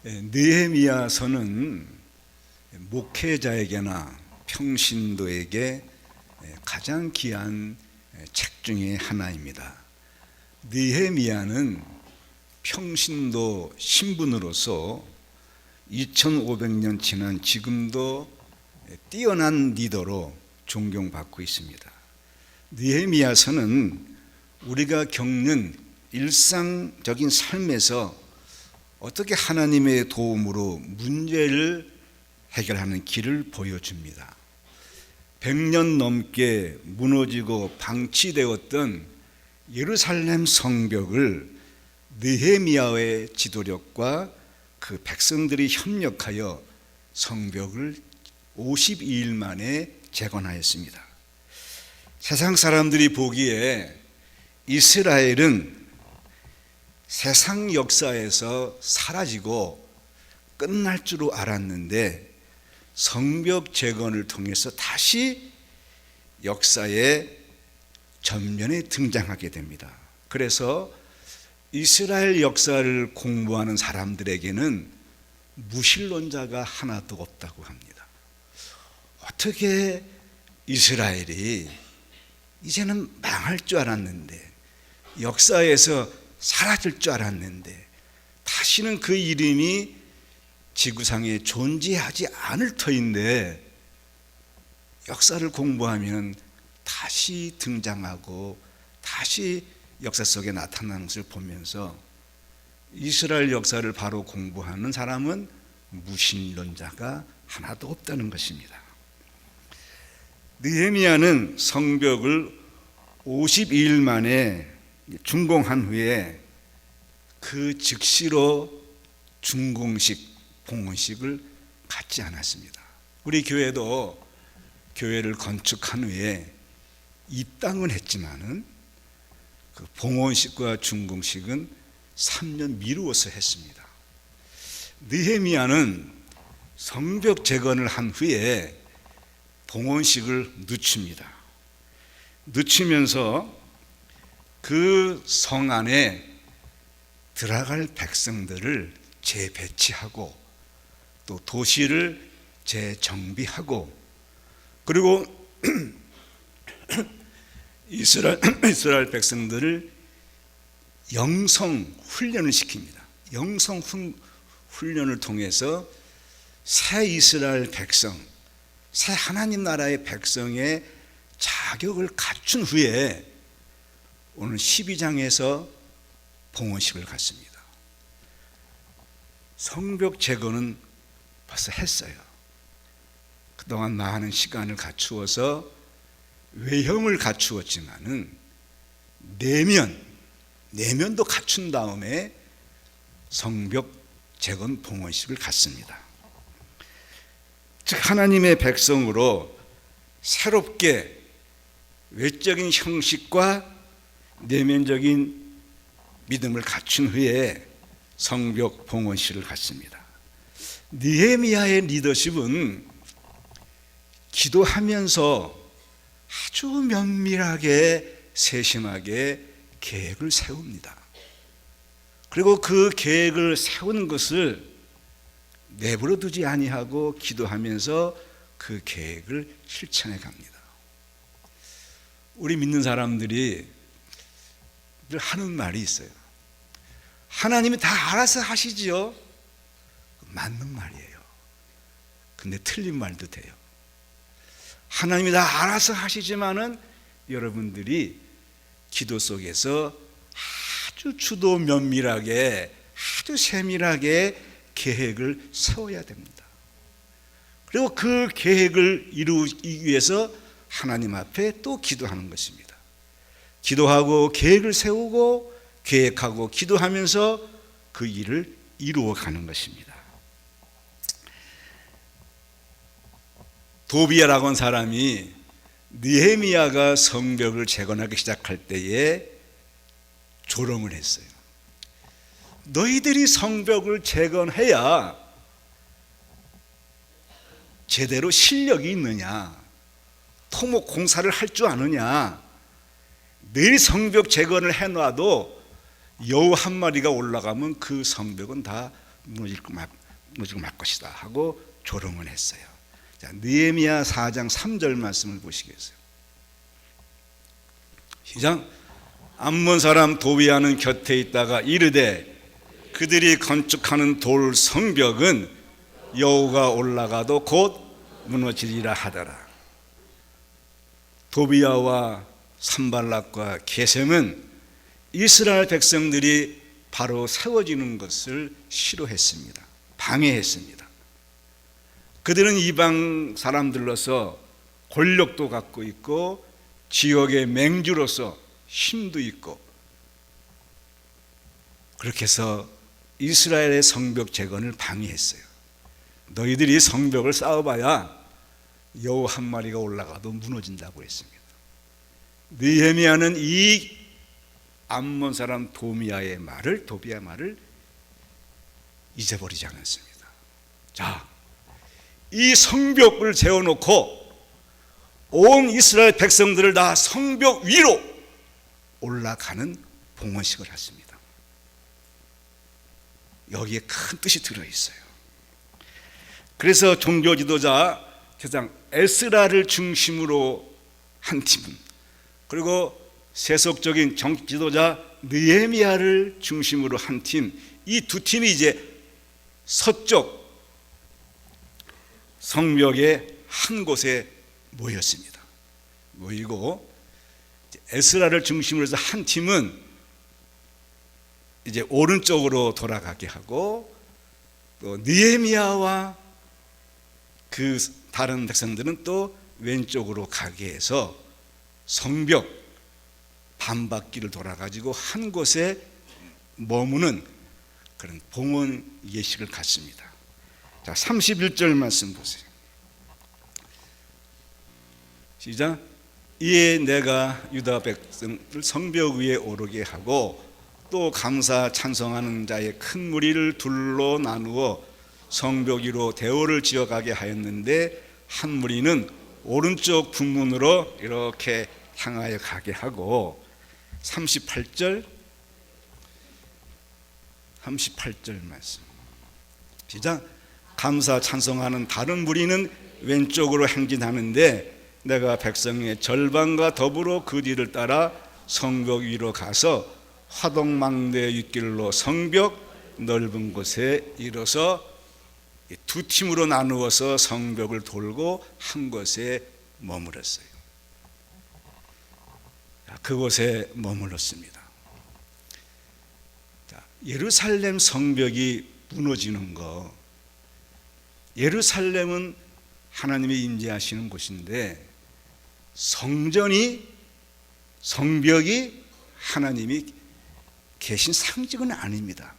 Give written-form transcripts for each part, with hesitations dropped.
느헤미야서는 목회자에게나 평신도에게 가장 귀한 책 중에 하나입니다. 느헤미야는 평신도 신분으로서 2500년 지난 지금도 뛰어난 리더로 존경받고 있습니다. 느헤미야서는 우리가 겪는 일상적인 삶에서 어떻게 하나님의 도움으로 문제를 해결하는 길을 보여줍니다. 100년 넘게 무너지고 방치되었던 예루살렘 성벽을 느헤미야의 지도력과 그 백성들이 협력하여 성벽을 52일 만에 재건하였습니다. 세상 사람들이 보기에 이스라엘은 세상 역사에서 사라지고 끝날 줄 알았는데 성벽 재건을 통해서 다시 역사의 전면에 등장하게 됩니다. 그래서 이스라엘 역사를 공부하는 사람들에게는 무신론자가 하나도 없다고 합니다. 어떻게 이스라엘이 이제는 망할 줄 알았는데, 역사에서 사라질 줄 알았는데 다시는 그 이름이 지구상에 존재하지 않을 터인데 역사를 공부하면 다시 등장하고 다시 역사 속에 나타나는 것을 보면서 이스라엘 역사를 바로 공부하는 사람은 무신론자가 하나도 없다는 것입니다. 느헤미야는 성벽을 52일 만에 준공한 후에 그 즉시로 준공식, 봉헌식을 갖지 않았습니다. 우리 교회도 교회를 건축한 후에 입당은 했지만은 그 봉헌식과 준공식은 3년 미루어서 했습니다. 느헤미야는 성벽 재건을 한 후에 봉헌식을 늦춥니다. 늦추면서 그 성 안에 들어갈 백성들을 재배치하고 또 도시를 재정비하고 그리고 이스라엘 백성들을 영성 훈련을 시킵니다. 영성 훈련을 통해서 새 이스라엘 백성, 새 하나님 나라의 백성의 자격을 갖춘 후에 오늘 12장에서 봉헌식을 갖습니다. 성벽 재건은 벌써 했어요. 그동안 많은 시간을 갖추어서 외형을 갖추었지만은 내면도 갖춘 다음에 성벽 재건 봉헌식을 갖습니다. 즉 하나님의 백성으로 새롭게 외적인 형식과 내면적인 믿음을 갖춘 후에 성벽 봉헌식을 갖습니다. 느헤미야의 리더십은 기도하면서 아주 면밀하게 세심하게 계획을 세웁니다. 그리고 그 계획을 세우는 것을 내버려 두지 아니하고 기도하면서 그 계획을 실천해 갑니다. 우리 믿는 사람들이 늘 하는 말이 있어요. 하나님이 다 알아서 하시지요. 맞는 말이에요. 근데 틀린 말도 돼요. 하나님이 다 알아서 하시지만은 여러분들이 기도 속에서 아주 주도 면밀하게 아주 세밀하게 계획을 세워야 됩니다. 그리고 그 계획을 이루기 위해서 하나님 앞에 또 기도하는 것입니다. 기도하고 계획을 세우고 계획하고 기도하면서 그 일을 이루어가는 것입니다. 도비야라고 하는 사람이 느헤미야가 성벽을 재건하기 시작할 때에 조롱을 했어요. 너희들이 성벽을 재건해야 제대로 실력이 있느냐, 토목 공사를 할 줄 아느냐, 내일 성벽 재건을 해놔도 여우 한 마리가 올라가면 그 성벽은 다 무너지고 말 것이다 하고 조롱을 했어요. 자, 느헤미야 4장 3절 말씀을 보시겠어요? 시작. 암몬 사람 도비아는 곁에 있다가 이르되 그들이 건축하는 돌 성벽은 여호가 올라가도 곧 무너지리라 하더라. 도비아와 산발락과 게셈은 이스라엘 백성들이 바로 세워지는 것을 싫어했습니다. 방해했습니다. 그들은 이방 사람들로서 권력도 갖고 있고 지역의 맹주로서 힘도 있고, 그렇게 해서 이스라엘의 성벽 재건을 방해했어요. 너희들이 성벽을 쌓아봐야 여우 한 마리가 올라가도 무너진다고 했습니다. 느헤미야는 이 암몬 사람 도비아의 말을 잊어버리지 않았습니다. 자, 이 성벽을 세워놓고 온 이스라엘 백성들을 다 성벽 위로 올라가는 봉헌식을 했습니다. 여기에 큰 뜻이 들어있어요. 그래서 종교 지도자 제장 에스라를 중심으로 한 팀은, 그리고 세속적인 정치 지도자 느헤미야를 중심으로 한 팀, 이 두 팀이 이제 서쪽 성벽의 한 곳에 모였습니다. 모이고 에스라를 중심으로 해서 한 팀은 이제 오른쪽으로 돌아가게 하고, 또 느헤미야와 그 다른 백성들은 또 왼쪽으로 가게 해서 성벽 반바퀴를 돌아가지고 한 곳에 머무는 그런 봉헌 예식을 갖습니다. 자, 31절 말씀 보세요. 시작. 이에 내가 유다 백성을 성벽 위에 오르게 하고 또 감사 찬송하는 자의 큰 무리를 둘로 나누어 성벽 위로 대오를 지어가게 하였는데, 한 무리는 오른쪽 북문으로 이렇게 향하여 가게 하고, 38절 말씀 시작. 감사 찬송하는 다른 무리는 왼쪽으로 행진하는데 내가 백성의 절반과 더불어 그 뒤를 따라 성벽 위로 가서 화동망대 윗길로 성벽 넓은 곳에 이르러서 두 팀으로 나누어서 성벽을 돌고 한 곳에 머물렀어요. 그곳에 머물렀습니다. 예루살렘 성벽이 무너지는 거, 예루살렘은 하나님이 임재하시는 곳인데 성벽이 하나님이 계신 상징은 아닙니다.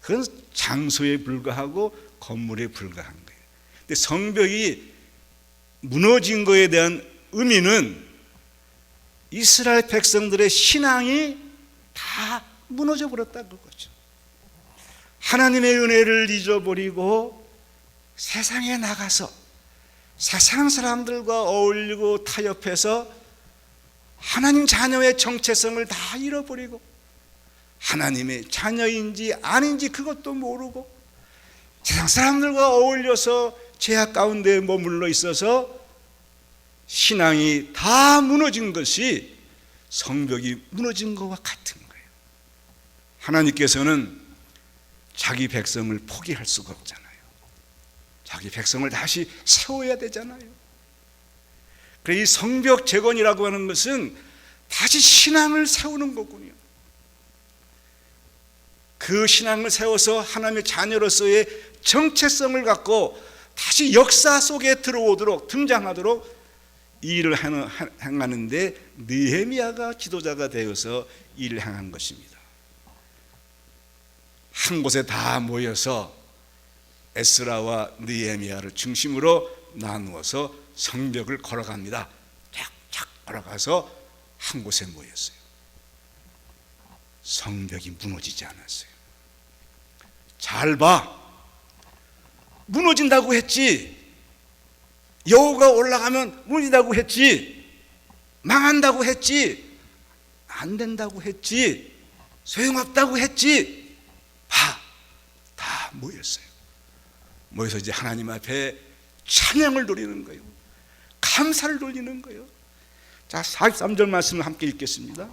그건 장소에 불과하고 건물에 불과한 거예요. 근데 성벽이 무너진 것에 대한 의미는 이스라엘 백성들의 신앙이 다 무너져 버렸다는 거죠. 하나님의 은혜를 잊어버리고 세상에 나가서 세상 사람들과 어울리고 타협해서 하나님 자녀의 정체성을 다 잃어버리고 하나님의 자녀인지 아닌지 그것도 모르고 세상 사람들과 어울려서 죄악 가운데 머물러 있어서 신앙이 다 무너진 것이 성벽이 무너진 것과 같은 거예요. 하나님께서는 자기 백성을 포기할 수가 없잖아요. 자기 백성을 다시 세워야 되잖아요. 그래서 이 성벽 재건이라고 하는 것은 다시 신앙을 세우는 거군요. 그 신앙을 세워서 하나님의 자녀로서의 정체성을 갖고 다시 역사 속에 들어오도록, 등장하도록 이 일을 행하는데 느헤미야가 지도자가 되어서 일을 행한 것입니다. 한 곳에 다 모여서 에스라와 느헤미야를 중심으로 나누어서 성벽을 걸어갑니다. 착착 걸어가서 한 곳에 모였어요. 성벽이 무너지지 않았어요. 잘 봐, 무너진다고 했지. 여호가 올라가면 무너진다고 했지. 망한다고 했지. 안 된다고 했지. 소용없다고 했지. 봐, 다 모였어요. 모여서 이제 하나님 앞에 찬양을 돌리는 거예요. 감사를 돌리는 거예요. 자, 43절 말씀을 함께 읽겠습니다.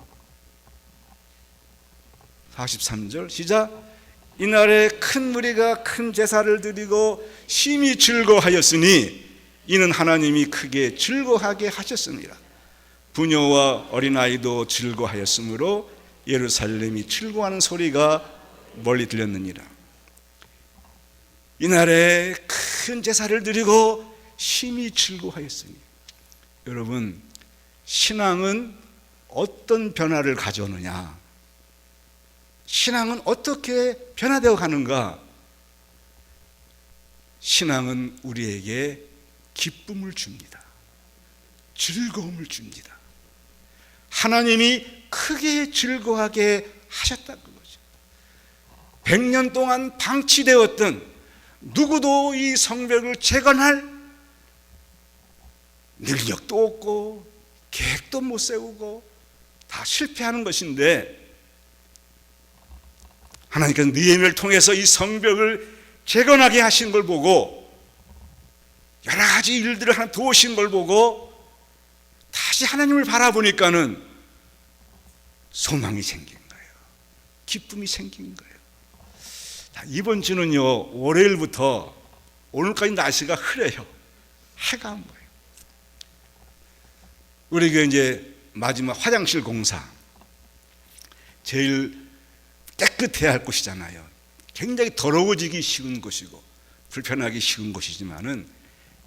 43절 시작. 이날에 큰 무리가 큰 제사를 드리고 심히 즐거워하였으니 이는 하나님이 크게 즐거워하게 하셨습니다. 부녀와 어린아이도 즐거워하였으므로 예루살렘이 즐거워하는 소리가 멀리 들렸느니라. 이날에 큰 제사를 드리고 심히 즐거워하였으니, 여러분, 신앙은 어떤 변화를 가져오느냐? 신앙은 어떻게 변화되어 가는가? 신앙은 우리에게 기쁨을 줍니다. 즐거움을 줍니다. 하나님이 크게 즐거워하게 하셨다는 거죠. 100년 동안 방치되었던, 누구도 이 성벽을 재건할 능력도 없고 계획도 못 세우고 다 실패하는 것인데, 하나님께서 느헤미야를 통해서 이 성벽을 재건하게 하신 걸 보고, 여러 가지 일들을 하나 도우신 걸 보고 다시 하나님을 바라보니까는 소망이 생긴 거예요. 기쁨이 생긴 거예요. 자, 이번 주는요, 월요일부터 오늘까지 날씨가 흐려요. 해가 안 보여요. 우리 교회 이제 마지막 화장실 공사, 제일 깨끗해야 할 곳이잖아요. 굉장히 더러워지기 쉬운 곳이고 불편하기 쉬운 곳이지만은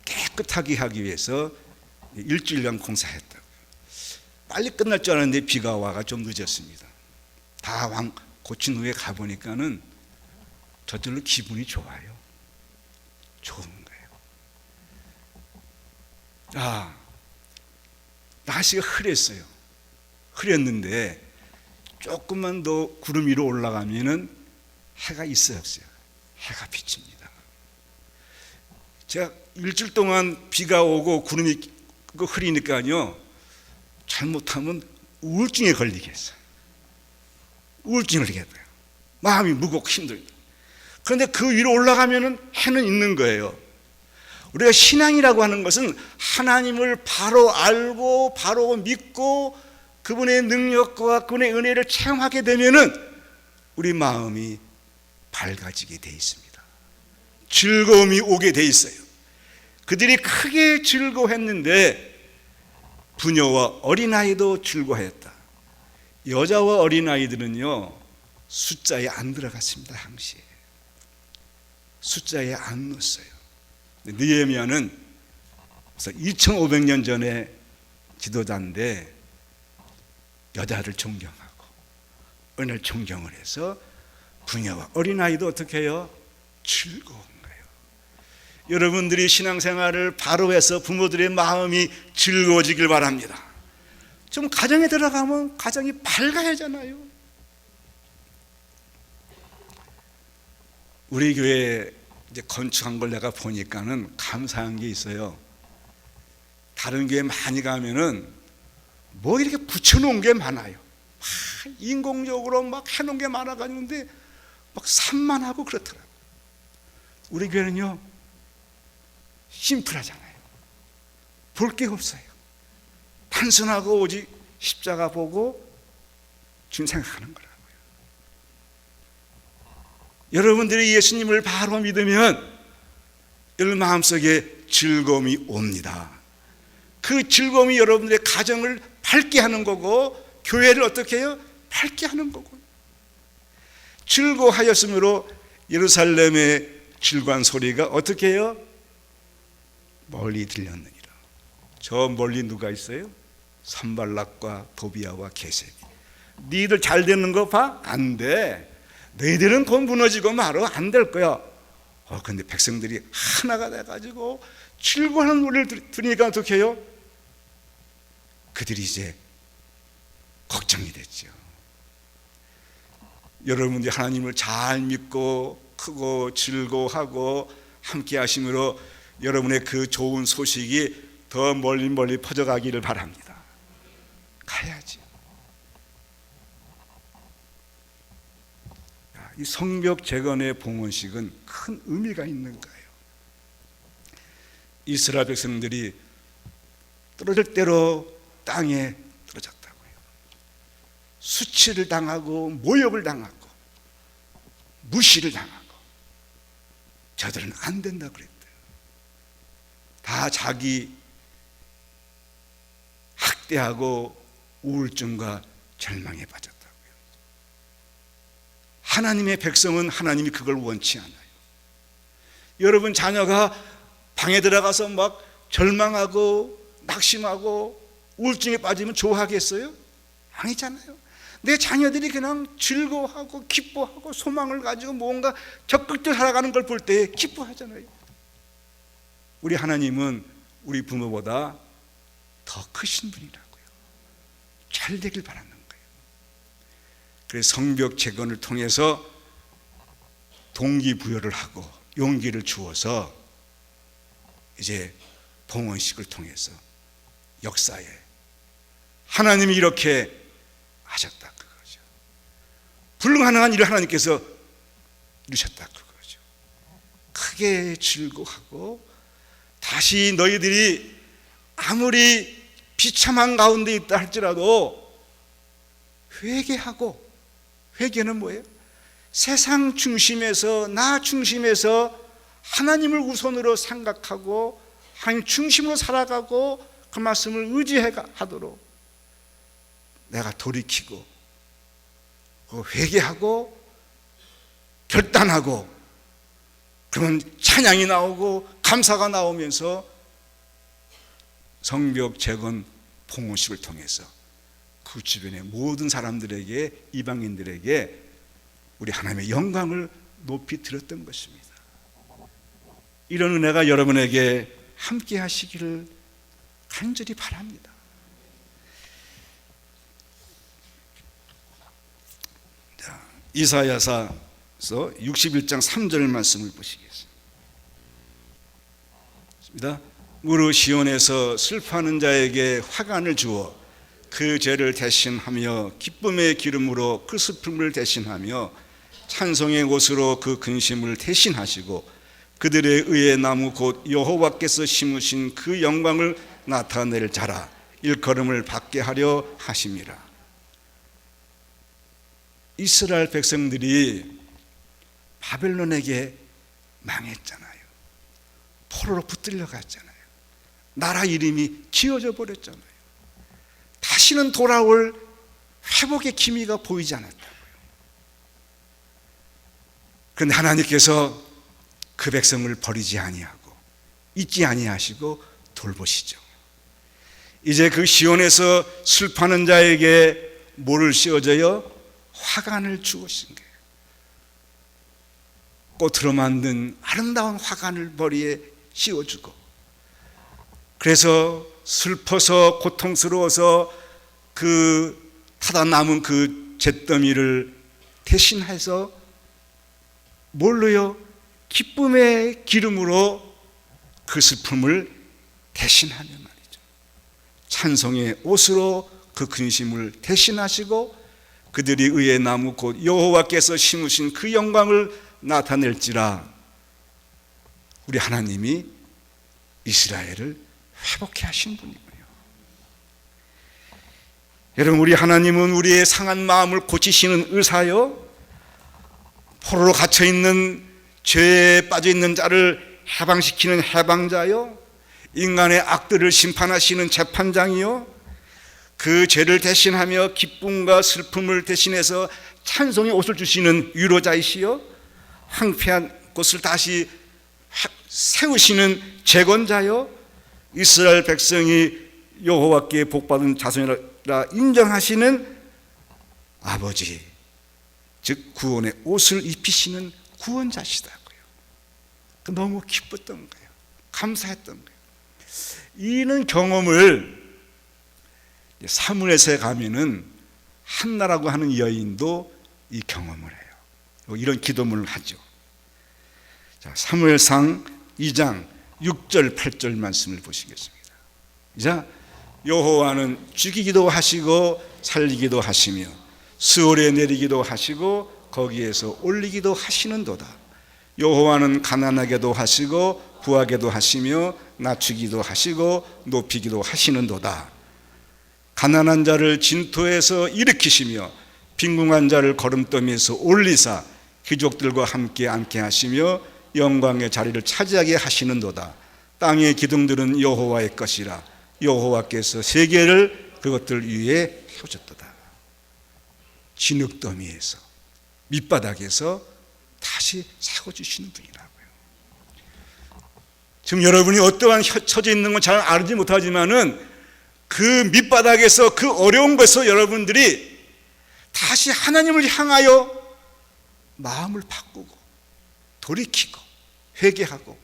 깨끗하게 하기 위해서 일주일간 공사했다고요. 빨리 끝날 줄 알았는데 비가 와가 좀 늦었습니다. 다 고친 후에 가보니까는 저절로 기분이 좋아요. 좋은 거예요. 아, 날씨가 흐렸어요. 흐렸는데 조금만 더 구름 위로 올라가면은 해가 있어요, 없어요? 해가 비칩니다. 제가 일주일 동안 비가 오고 구름이 흐리니까요, 잘못하면 우울증에 걸리겠어요. 우울증을 걸리겠어요. 마음이 무겁고 힘들다. 그런데 그 위로 올라가면은 해는 있는 거예요. 우리가 신앙이라고 하는 것은 하나님을 바로 알고 바로 믿고 그분의 능력과 그분의 은혜를 체험하게 되면은 우리 마음이 밝아지게 돼 있습니다. 즐거움이 오게 돼 있어요. 그들이 크게 즐거워했는데 부녀와 어린아이도 즐거워했다. 여자와 어린아이들은요, 숫자에 안 들어갔습니다. 항시 숫자에 안 넣었어요. 느헤미야는 2500년 전에 지도자인데 여자를 존경하고 은혜를 존경을 해서 부녀와 어린아이도 어떻게 해요? 즐거운 거예요. 여러분들이 신앙생활을 바로 해서 부모들의 마음이 즐거워지길 바랍니다. 좀 가정에 들어가면 가정이 밝아야잖아요. 우리 교회 이제 건축한 걸 내가 보니까는 감사한 게 있어요. 다른 교회 많이 가면은 뭐 이렇게 붙여놓은 게 많아요. 인공적으로 막 해놓은 게 많아가지고 근데 막 산만하고 그렇더라고요. 우리 교회는요, 심플하잖아요. 볼 게 없어요. 단순하고 오직 십자가 보고 주님 생각하는 거라고요. 여러분들이 예수님을 바로 믿으면 여러분 마음속에 즐거움이 옵니다. 그 즐거움이 여러분들의 가정을 밝게 하는 거고 교회를 어떻게 해요? 밝게 하는 거고. 즐거워하였으므로 예루살렘의 즐거운 소리가 어떻게 해요? 멀리 들렸느니라. 저 멀리 누가 있어요? 산발락과 도비아와 게셈이. 니들 잘 되는 거 봐? 안 돼. 너희들은 곧 무너지고 말어. 안 될 거야. 근데 백성들이 하나가 돼가지고 즐거워하는 노래를 들으니까 어떻게 해요? 그들이 이제 걱정이 됐죠. 여러분들이 하나님을 잘 믿고 크고 즐거워하고 함께 하심으로 여러분의 그 좋은 소식이 더 멀리 퍼져가기를 바랍니다. 가야지. 이 성벽 재건의 봉헌식은 큰 의미가 있는 거예요. 이스라엘 백성들이 떨어질 대로 땅에 떨어졌다고요. 수치를 당하고 모욕을 당하고 무시를 당하고 저들은 안 된다 그랬대요. 다 자기 학대하고 우울증과 절망에 빠졌다고요. 하나님의 백성은 하나님이 그걸 원치 않아요. 여러분 자녀가 방에 들어가서 막 절망하고 낙심하고 우울증에 빠지면 좋아하겠어요? 아니잖아요. 내 자녀들이 그냥 즐거워하고 기뻐하고 소망을 가지고 뭔가 적극적으로 살아가는 걸 볼 때 기뻐하잖아요. 우리 하나님은 우리 부모보다 더 크신 분이라고요. 잘 되길 바라는 거예요. 그래서 성벽 재건을 통해서 동기부여를 하고 용기를 주어서 이제 봉헌식을 통해서 역사에 하나님이 이렇게 하셨다 그거죠. 불가능한 일을 하나님께서 이루셨다 그거죠. 크게 즐거워하고 다시 너희들이 아무리 비참한 가운데 있다 할지라도 회개하고, 회개는 뭐예요? 세상 중심에서 나 중심에서 하나님을 우선으로 생각하고 하나님 중심으로 살아가고 그 말씀을 의지하도록 내가 돌이키고 회개하고 결단하고 그러면 찬양이 나오고 감사가 나오면서 성벽 재건 봉헌식을 통해서 그 주변의 모든 사람들에게 이방인들에게 우리 하나님의 영광을 높이 드렸던 것입니다. 이런 은혜가 여러분에게 함께 하시기를 간절히 바랍니다. 자, 이사야서 61장 3절 말씀을 보시겠습니다. 무릇 시온에서 슬퍼하는 자에게 화관을 주어 그 죄를 대신하며 기쁨의 기름으로 그 슬픔을 대신하며 찬송의 옷으로 그 근심을 대신하시고 그들의 의의 나무 곧 여호와께서 심으신 그 영광을 나타낼 자라 일컬음을 받게 하려 하심이라. 이스라엘 백성들이 바벨론에게 망했잖아요. 포로로 붙들려 갔잖아요. 나라 이름이 지어져 버렸잖아요. 다시는 돌아올 회복의 기미가 보이지 않았다고요. 그런데 하나님께서 그 백성을 버리지 아니하고 잊지 아니하시고 돌보시죠. 이제 그 시온에서 슬퍼하는 자에게 뭐를 씌워줘요? 화관을 주으신 거예요. 꽃으로 만든 아름다운 화관을 머리에 씌워주고, 그래서 슬퍼서 고통스러워서 그 타다 남은 그 잿더미를 대신해서 뭘로요? 기쁨의 기름으로 그 슬픔을 대신하는 말이죠. 찬송의 옷으로 그 근심을 대신하시고 그들이 의의 나무 곧 여호와께서 심으신 그 영광을 나타낼지라. 우리 하나님이 이스라엘을 회복해 하신 분이고요. 여러분, 우리 하나님은 우리의 상한 마음을 고치시는 의사요, 포로로 갇혀있는 죄에 빠져있는 자를 해방시키는 해방자요, 인간의 악들을 심판하시는 재판장이요, 그 죄를 대신하며 기쁨과 슬픔을 대신해서 찬송의 옷을 주시는 위로자이시요, 황폐한 곳을 다시 세우시는 재건자요, 이스라엘 백성이 여호와께 복받은 자손이라 인정하시는 아버지, 즉 구원의 옷을 입히시는 구원자시다고요. 너무 기뻤던 거예요. 감사했던 거예요. 이런 경험을 사무엘서에 가면은 한나라고 하는 여인도 이 경험을 해요. 이런 기도문을 하죠. 자, 사무엘상 2장 6절 8절 말씀을 보시겠습니다. 자, 여호와는 죽이기도 하시고 살리기도 하시며 수월에 내리기도 하시고 거기에서 올리기도 하시는도다. 여호와는 가난하게도 하시고 부하게도 하시며 낮추기도 하시고 높이기도 하시는도다. 가난한 자를 진토에서 일으키시며 빈궁한 자를 거름더미에서 올리사 귀족들과 함께 앉게 하시며 영광의 자리를 차지하게 하시는도다. 땅의 기둥들은 여호와의 것이라. 여호와께서 세계를 그것들 위에 세우셨도다. 진흙더미에서 밑바닥에서 다시 세워주시는 분이라고요. 지금 여러분이 어떠한 처지에 있는 건 잘 알지 못하지만은 그 밑바닥에서 그 어려운 것에서 여러분들이 다시 하나님을 향하여 마음을 바꾸고 돌이키고 회개하고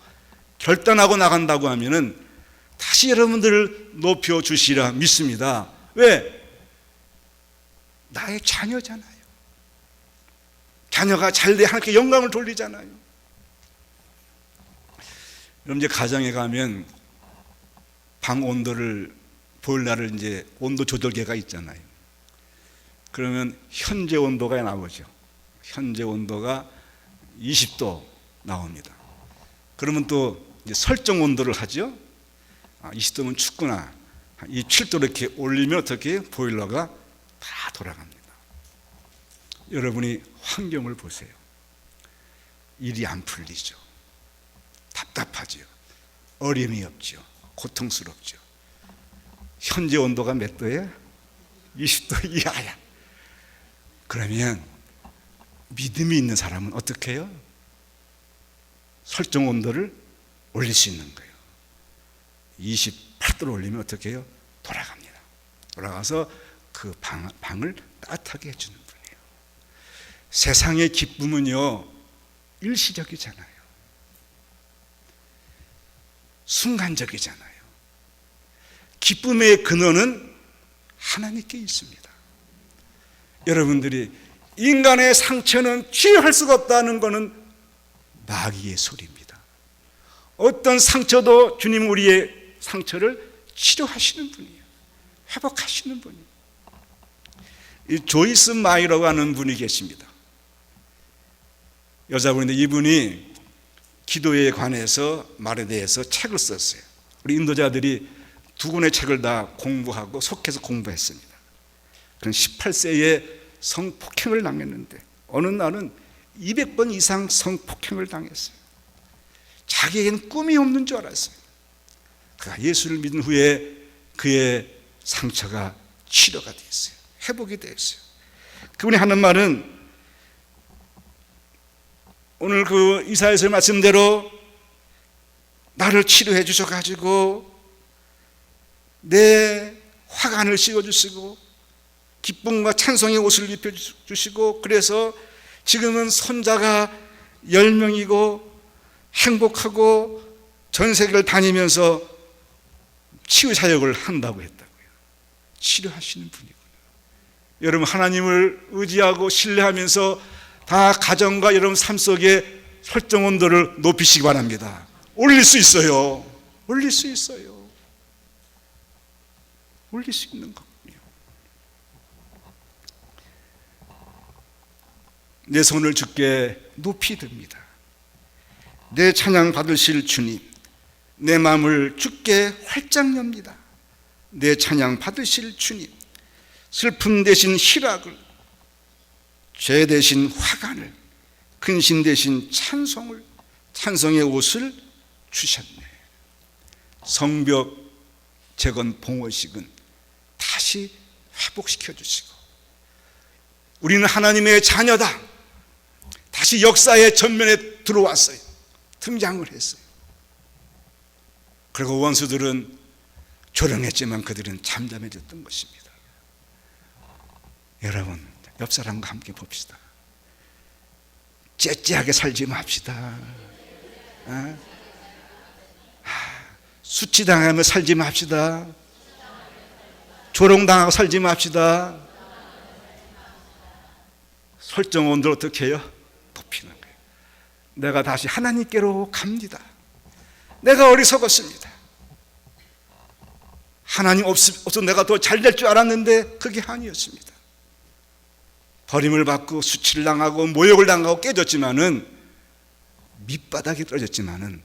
결단하고 나간다고 하면은 다시 여러분들을 높여주시라 믿습니다. 왜? 나의 자녀잖아요. 자녀가 잘돼 하나님께 영광을 돌리잖아요. 여러분 이제 가정에 가면 방 온도를 보일러를 이제 온도 조절계가 있잖아요. 그러면 현재 온도가 나오죠. 현재 온도가 20도 나옵니다. 그러면 또 이제 설정 온도를 하죠. 20도면 춥구나. 27도 이렇게 올리면 어떻게 보일러가 다 돌아갑니다. 여러분이 환경을 보세요. 일이 안 풀리죠. 답답하죠. 어림이 없죠. 고통스럽죠. 현재 온도가 몇 도예요? 20도 이하야. 그러면 믿음이 있는 사람은 어떻게 해요? 설정 온도를 올릴 수 있는 거예요. 28도로 올리면 어떻게 해요? 돌아갑니다. 돌아가서 그 방을 따뜻하게 해주는 분이에요. 세상의 기쁨은요, 일시적이잖아요. 순간적이잖아요. 기쁨의 근원은 하나님께 있습니다. 여러분들이 인간의 상처는 치유할 수가 없다는 것은 마귀의 소리입니다. 어떤 상처도 주님 우리의 상처를 치료하시는 분이에요. 회복하시는 분이에요. 이 조이스 마이라고 하는 분이 계십니다. 여자분인데 이분이 기도에 관해서 말에 대해서 책을 썼어요. 우리 인도자들이 두 권의 책을 다 공부하고 속해서 공부했습니다. 그는 18세에 성폭행을 당했는데 어느 날은 200번 이상 성폭행을 당했어요. 자기에게는 꿈이 없는 줄 알았어요. 그가 예수를 믿은 후에 그의 상처가 치료가 됐어요. 회복이 됐어요. 그분이 하는 말은 오늘 그 이사야서의 말씀대로 나를 치료해 주셔가지고 내 화관을 씌워주시고 기쁨과 찬송의 옷을 입혀주시고 그래서 지금은 손자가 10명이고 행복하고 전 세계를 다니면서 치유 사역을 한다고 했다고요. 치료하시는 분이구나. 여러분 하나님을 의지하고 신뢰하면서 다 가정과 여러분 삶 속에 설정 온도를 높이시기 바랍니다. 올릴 수 있어요. 올릴 수 있어요. 올릴 수 있는 거군요. 내 손을 주께 높이 듭니다. 내 찬양 받으실 주님, 내 마음을 주께 활짝 엽니다. 내 찬양 받으실 주님, 슬픔 대신 희락을, 죄 대신 화관을, 근심 대신 찬송을, 찬송의 옷을 주셨네. 성벽 재건 봉헌식은 다시 회복시켜 주시고 우리는 하나님의 자녀다. 다시 역사의 전면에 들어왔어요. 등장을 했어요. 그리고 원수들은 조롱했지만 그들은 잠잠해졌던 것입니다. 여러분 옆 사람과 함께 봅시다. 째째하게 살지 맙시다. 수치당하며 살지 맙시다. 조롱당하고 살지 맙시다. 설정 온도를 어떻게 해요? 높이는 거예요. 내가 다시 하나님께로 갑니다. 내가 어리석었습니다. 하나님 없어 내가 더 잘 될 줄 알았는데 그게 아니었습니다. 버림을 받고 수치를 당하고 모욕을 당하고 깨졌지만은, 밑바닥에 떨어졌지만은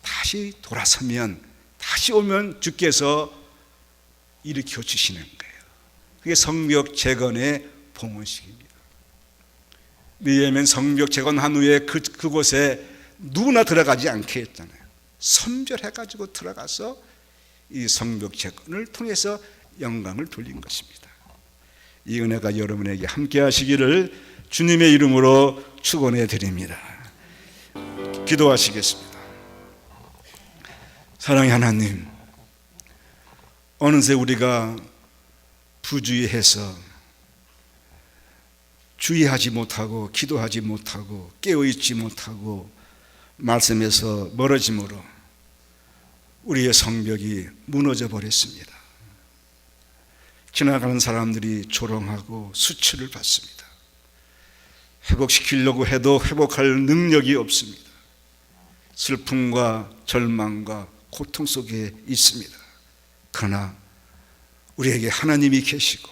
다시 돌아서면, 다시 오면 주께서 일으켜 주시는 거예요. 그게 성벽 재건의 봉헌식입니다. 느헤미야는 성벽 재건한 후에 그곳에 누구나 들어가지 않게 했잖아요. 선별해가지고 들어가서 이 성벽 재건을 통해서 영광을 돌린 것입니다. 이 은혜가 여러분에게 함께 하시기를 주님의 이름으로 축원해 드립니다. 기도하시겠습니다. 사랑의 하나님, 어느새 우리가 부주의해서 주의하지 못하고 기도하지 못하고 깨어있지 못하고 말씀에서 멀어짐으로 우리의 성벽이 무너져 버렸습니다. 지나가는 사람들이 조롱하고 수치를 받습니다. 회복시키려고 해도 회복할 능력이 없습니다. 슬픔과 절망과 고통 속에 있습니다. 그러나 우리에게 하나님이 계시고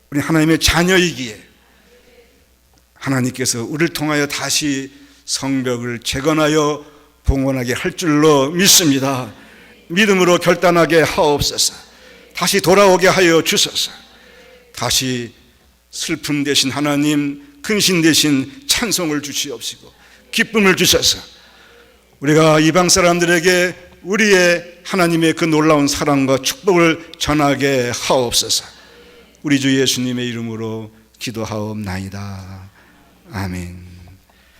우리 하나님의 자녀이기에 하나님께서 우리를 통하여 다시 성벽을 재건하여 봉헌하게 할 줄로 믿습니다. 믿음으로 결단하게 하옵소서. 다시 돌아오게 하여 주소서. 다시 슬픔 대신 하나님, 근신 대신 찬송을 주시옵시고 기쁨을 주셔서 우리가 이방 사람들에게 우리의 하나님의 그 놀라운 사랑과 축복을 전하게 하옵소서. 우리 주 예수님의 이름으로 기도하옵나이다. 아멘.